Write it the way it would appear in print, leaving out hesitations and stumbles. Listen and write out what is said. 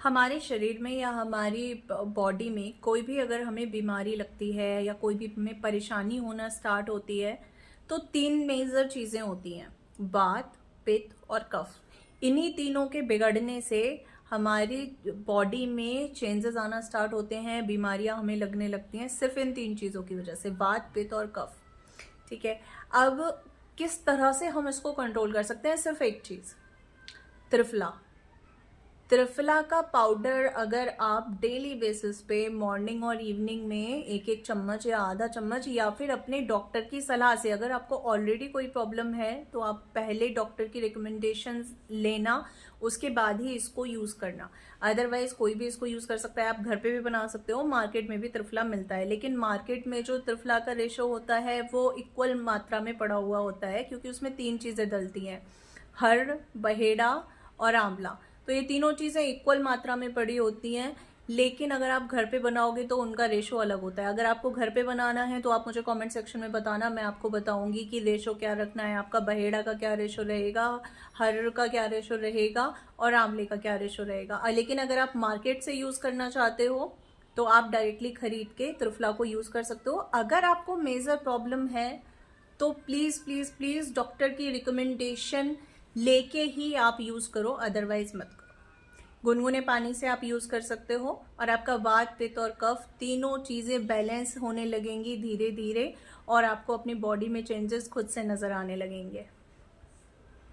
हमारे शरीर में या हमारी बॉडी में कोई भी अगर हमें बीमारी लगती है या कोई भी हमें परेशानी होना स्टार्ट होती है तो तीन मेजर चीज़ें होती हैं, वात, पित्त और कफ। इन्हीं तीनों के बिगड़ने से हमारी बॉडी में चेंजेस आना स्टार्ट होते हैं, बीमारियां हमें लगने लगती हैं, सिर्फ इन तीन चीज़ों की वजह से, वात, पित्त और कफ। ठीक है, अब किस तरह से हम इसको कंट्रोल कर सकते हैं? सिर्फ एक चीज़, त्रिफला। त्रिफला का पाउडर अगर आप डेली बेसिस पे मॉर्निंग और इवनिंग में एक एक चम्मच या आधा चम्मच, या फिर अपने डॉक्टर की सलाह से, अगर आपको ऑलरेडी कोई प्रॉब्लम है तो आप पहले डॉक्टर की रिकमेंडेशंस लेना, उसके बाद ही इसको यूज़ करना। अदरवाइज कोई भी इसको यूज़ कर सकता है। आप घर पे भी बना सकते हो, मार्केट में भी त्रिफला मिलता है, लेकिन मार्केट में जो त्रिफला का रेशो होता है वो इक्वल मात्रा में पड़ा हुआ होता है, क्योंकि उसमें तीन चीज़ें डलती हैं, हर्ड, बहेड़ा और आंवला। तो ये तीनों चीज़ें इक्वल मात्रा में पड़ी होती हैं, लेकिन अगर आप घर पे बनाओगे तो उनका रेशो अलग होता है। अगर आपको घर पे बनाना है तो आप मुझे कमेंट सेक्शन में बताना, मैं आपको बताऊंगी कि रेशो क्या रखना है, आपका बहेड़ा का क्या रेशो रहेगा, हर का क्या रेशो रहेगा और आंवले का क्या रेशो रहेगा। लेकिन अगर आप मार्केट से यूज़ करना चाहते हो तो आप डायरेक्टली खरीद के त्रिफला को यूज़ कर सकते हो। अगर आपको मेजर प्रॉब्लम है तो प्लीज़ प्लीज़ प्लीज़ डॉक्टर की रिकमेंडेशन लेके ही आप यूज़ करो, अदरवाइज मत करो। गुनगुने पानी से आप यूज़ कर सकते हो और आपका वात, पित्त और कफ तीनों चीज़ें बैलेंस होने लगेंगी धीरे धीरे, और आपको अपनी बॉडी में चेंजेस खुद से नज़र आने लगेंगे।